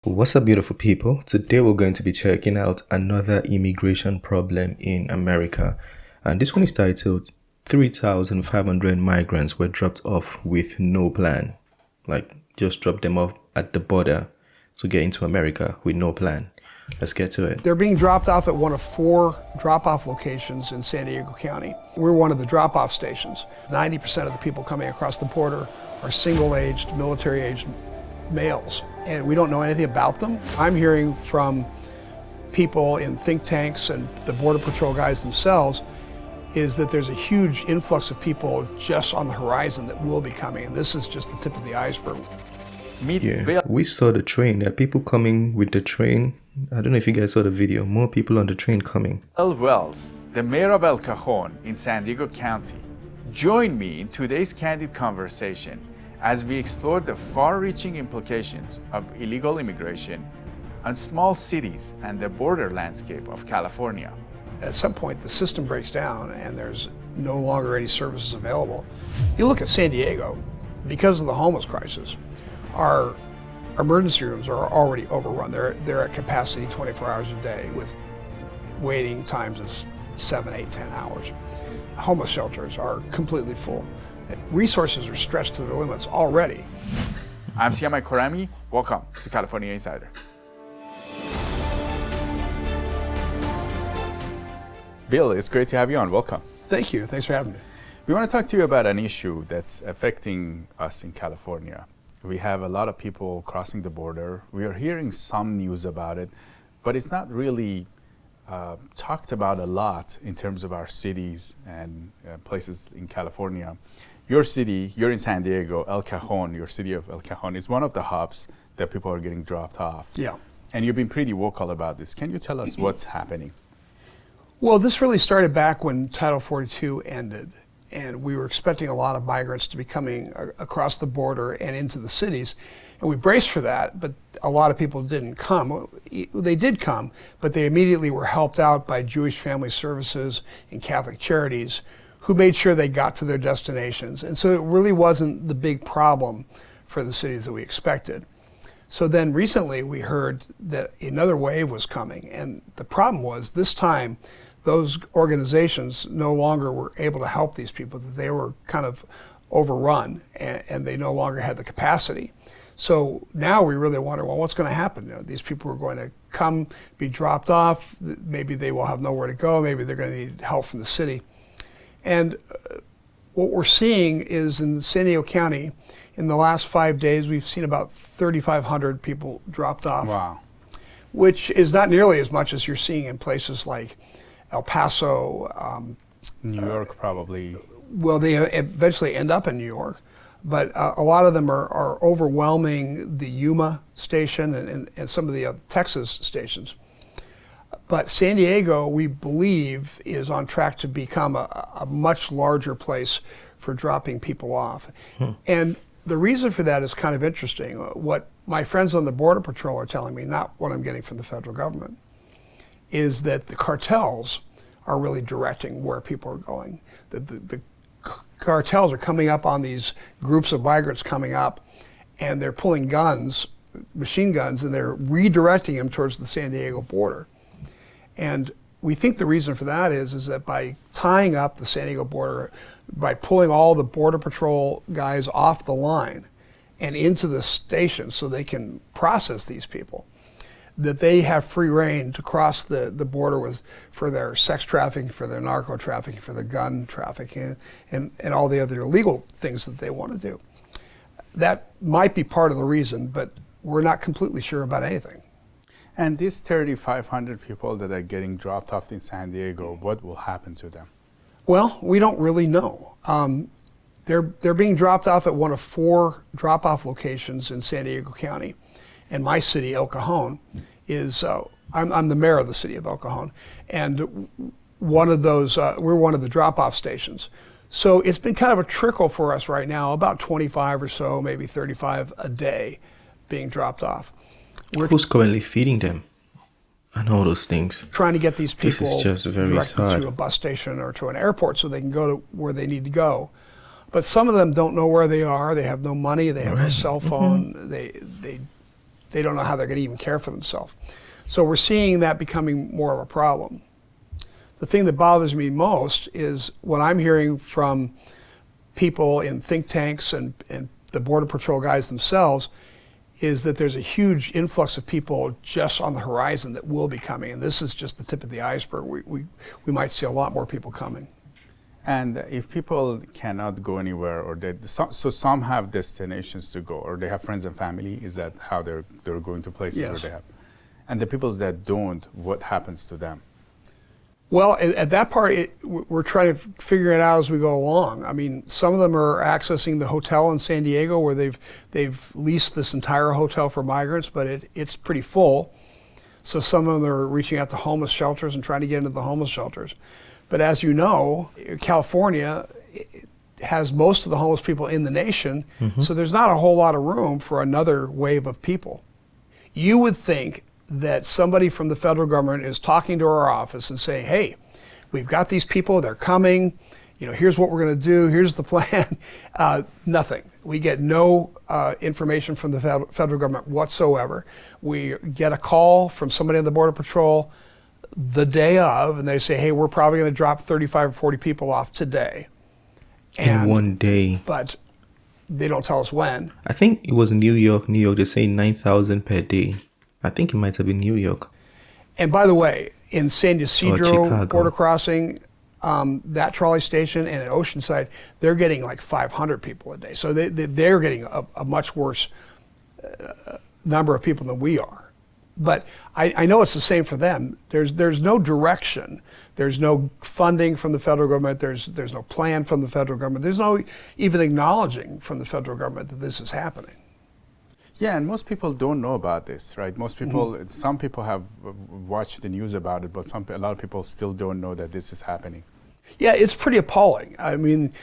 What's up, beautiful people? Today we're going to be checking out another immigration problem in America. And this one is titled 3,500 migrants were dropped off with no plan. Like, just dropped them off at the border to get into America with no plan. Let's get to it. They're being dropped off at one of 4 drop-off locations in San Diego County. We're one of the drop-off stations. 90% of the people coming across the border are single-aged, military-aged males, and we don't know anything about them. I'm hearing from people in think tanks and the Border Patrol guys themselves is that there's a huge influx of people just on the horizon that will be coming, and this is just the tip of the iceberg. Yeah, we saw the train. There are people coming with the train. I don't know if you guys saw the video. More people on the train coming. Bill Wells, the mayor of El Cajon in San Diego County, joined me in today's candid conversation as we explore the far-reaching implications of illegal immigration on small cities and the border landscape of California. At some point, the system breaks down and there's no longer any services available. You look at San Diego, because of the homeless crisis, our emergency rooms are already overrun. They're at capacity 24 hours a day with waiting times of 7, 8, 10 hours. Homeless shelters are completely full. Resources are stretched to the limits already. I'm Siamai Korami. Welcome to California Insider. Bill, it's great to have you on. Welcome. Thank you. Thanks for having me. We want to talk to you about an issue that's affecting us in California. We have a lot of people crossing the border. We are hearing some news about it, but it's not really talked about a lot in terms of our cities and places in California. Your city, you're in San Diego, El Cajon, your city of El Cajon is one of the hubs that people are getting dropped off. Yeah. And you've been pretty vocal about this. Can you tell us what's happening? Well, this really started back when Title 42 ended, and we were expecting a lot of migrants to be coming across the border and into the cities, and we braced for that, but a lot of people didn't come. They did come, but they immediately were helped out by Jewish Family Services and Catholic Charities, who made sure they got to their destinations. And so it really wasn't the big problem for the cities that we expected. So then recently we heard that another wave was coming, and the problem was this time those organizations no longer were able to help these people, that they were kind of overrun and they no longer had the capacity. So now we really wonder, well, what's going to happen? You know, these people are going to come, be dropped off, maybe they will have nowhere to go, maybe they're going to need help from the city. And what we're seeing is in San Diego County, in the last 5 days, we've seen about 3,500 people dropped off. Wow. Which is not nearly as much as you're seeing in places like El Paso. New York, probably. Well, they eventually end up in New York, but a lot of them are overwhelming the Yuma station and some of the other Texas stations. But San Diego, we believe, is on track to become a much larger place for dropping people off. And the reason for that is kind of interesting. What my friends on the Border Patrol are telling me, not what I'm getting from the federal government, is that the cartels are really directing where people are going. The cartels are coming up on these groups of migrants coming up, and they're pulling guns, machine guns, and they're redirecting them towards the San Diego border. And we think the reason for that is that by tying up the San Diego border, by pulling all the Border Patrol guys off the line and into the station so they can process these people, that they have free reign to cross the border for their sex trafficking, for their narco trafficking, for their gun trafficking, and all the other illegal things that they want to do. That might be part of the reason, but we're not completely sure about anything. And these 3,500 people that are getting dropped off in San Diego, what will happen to them? Well, we don't really know. They're being dropped off at one of 4 drop-off locations in San Diego County. And my city, El Cajon, is, I'm the mayor of the city of El Cajon, and one of those, we're one of the drop-off stations. So it's been kind of a trickle for us right now, about 25 or so, maybe 35 a day being dropped off. Who's currently feeding them and all those things? Trying to get these people This is just very directed sad. to a bus station or to an airport so they can go to where they need to go. But some of them don't know where they are. They have no money. They have no cell phone. They they don't know how they're going to even care for themselves. So we're seeing that becoming more of a problem. The thing that bothers me most is what I'm hearing from people in think tanks and the Border Patrol guys themselves is that there's a huge influx of people just on the horizon that will be coming. And this is just the tip of the iceberg. We might see a lot more people coming. And if people cannot go anywhere, or so some have destinations to go, or they have friends and family, is that how they're going to places Yes. where they have? And the people that don't, what happens to them? Well, at that part, we're trying to figure it out as we go along. I mean, some of them are accessing the hotel in San Diego where they've leased this entire hotel for migrants, but it's pretty full. So some of them are reaching out to homeless shelters and trying to get into the homeless shelters. But as you know, California has most of the homeless people in the nation, so there's not a whole lot of room for another wave of people. You would think that somebody from the federal government is talking to our office and saying, hey, we've got these people, they're coming, here's what we're going to do, here's the plan. Nothing. We get no information from the federal government whatsoever. We get a call from somebody on the Border Patrol the day of, and they say, hey, we're probably going to drop 35 or 40 people off today. In one day. But they don't tell us when. I think it was New York, they're saying 9,000 per day. I think it might have been New York. And by the way, in San Ysidro Chicago. border crossing, that trolley station, and at Oceanside, they're getting like 500 people a day. So they're getting a much worse number of people than we are. But I know it's the same for them. There's no direction. There's no funding from the federal government. There's no plan from the federal government. There's no even acknowledging from the federal government that this is happening. Yeah, and most people don't know about this, right? Most people, some people have watched the news about it, but a lot of people still don't know that this is happening. Yeah, it's pretty appalling. I mean,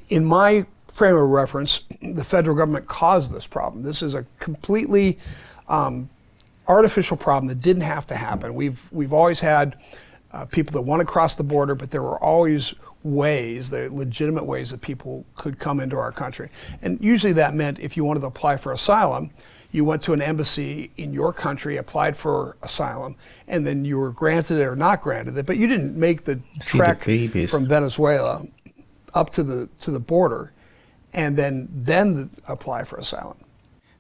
in my frame of reference, the federal government caused this problem. This is a completely artificial problem that didn't have to happen. We've always had people that want to cross the border, but there were always ways, the legitimate ways that people could come into our country. And usually that meant if you wanted to apply for asylum, you went to an embassy in your country, applied for asylum, and then you were granted it or not granted it, but you didn't make the trek from Venezuela up to the border and then apply for asylum.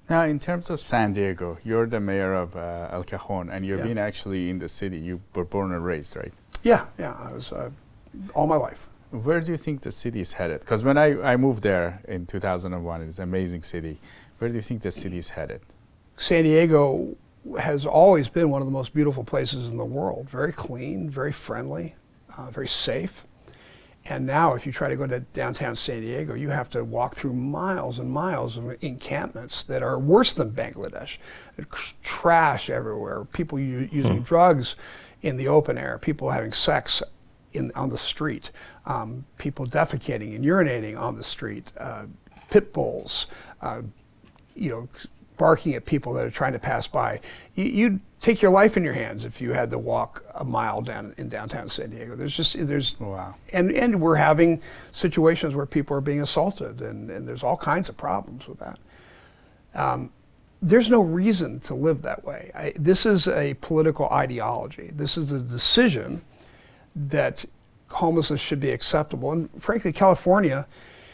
Now, in terms of San Diego, you're the mayor of El Cajon, and you've been actually in the city. You were born and raised, right? Yeah, I was all my life. Where do you think the city is headed? Because when I moved there in 2001, it's an amazing city. Where do you think the city is headed? San Diego has always been one of the most beautiful places in the world. Very clean, very friendly, very safe. And now if you try to go to downtown San Diego, you have to walk through miles and miles of encampments that are worse than Bangladesh. There's trash everywhere, people using drugs in the open air, people having sex on the street, people defecating and urinating on the street, pit bulls, barking at people that are trying to pass by. You'd take your life in your hands if you had to walk a mile down in downtown San Diego. Wow. And we're having situations where people are being assaulted, and there's all kinds of problems with that. There's no reason to live that way. This is a political ideology. This is a decision that homelessness should be acceptable. And frankly, California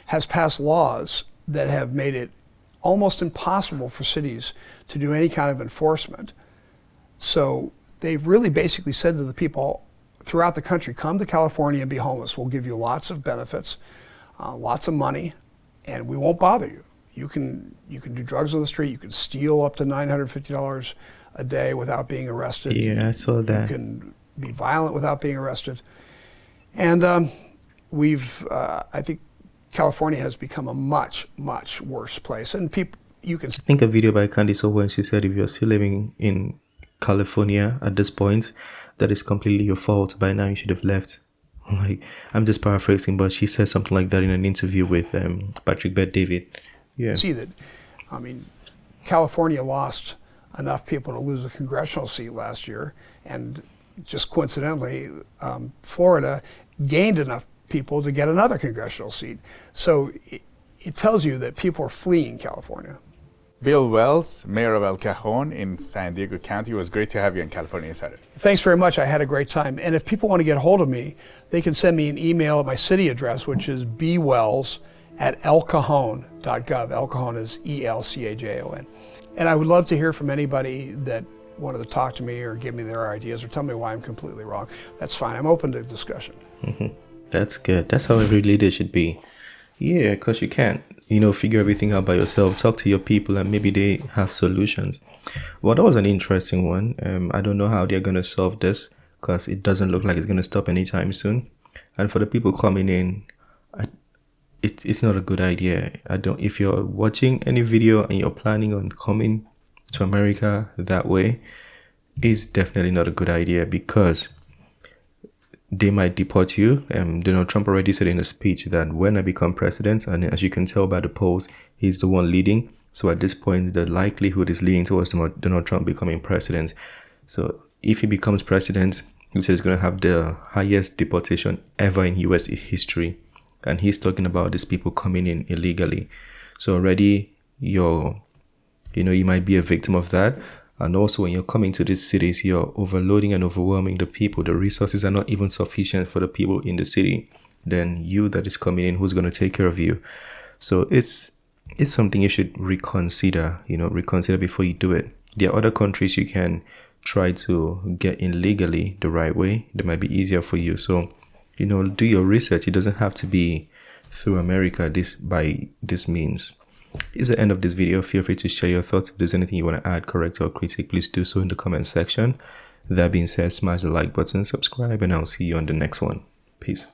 has passed laws that have made it almost impossible for cities to do any kind of enforcement. So they've really basically said to the people throughout the country, come to California and be homeless. We'll give you lots of benefits, lots of money, and we won't bother you. You can do drugs on the street. You can steal up to $950 a day without being arrested. Yeah, I saw that. You can be violent without being arrested. And I think California has become a much, much worse place. And you can... I think a video by Candice Owen, she said, if you're still living in California at this point, that is completely your fault. By now you should have left. Like, I'm just paraphrasing, but she said something like that in an interview with Patrick Bet-David. Yeah. See that, California lost enough people to lose a congressional seat last year, and just coincidentally, Florida gained enough people to get another congressional seat. So it tells you that people are fleeing California. Bill Wells, Mayor of El Cajon in San Diego County. It was great to have you in California Insider. Thanks very much. I had a great time. And if people want to get a hold of me, they can send me an email at my city address, which is bwells@elcajon.gov. El Cajon is ELCAJON. And I would love to hear from anybody that wanted to talk to me or give me their ideas or tell me why I'm completely wrong. That's fine. I'm open to discussion. That's good. That's how every leader should be. Yeah, because you can't, figure everything out by yourself. Talk to your people and maybe they have solutions. Well, that was an interesting one. I don't know how they're going to solve this because it doesn't look like it's going to stop anytime soon. And for the people coming in, it's not a good idea. If you're watching any video and you're planning on coming to America that way, it's definitely not a good idea because they might deport you. Donald Trump already said in a speech that when I become president, and as you can tell by the polls, he's the one leading. So at this point, the likelihood is leaning towards Donald Trump becoming president. So if he becomes president, he says he's going to have the highest deportation ever in U.S. history. And he's talking about these people coming in illegally. So already you might be a victim of that. And also when you're coming to these cities, you're overloading and overwhelming the people. The resources are not even sufficient for the people in the city. Then you that is coming in, who's going to take care of you? So it's something you should reconsider, reconsider before you do it. There are other countries you can try to get in legally the right way. That might be easier for you. So, do your research. It doesn't have to be through America by this means. This is the end of this video. Feel free to share your thoughts. If there's anything you want to add, correct, or critique, please do so in the comment section. That being said, smash the like button, subscribe, and I'll see you on the next one. Peace.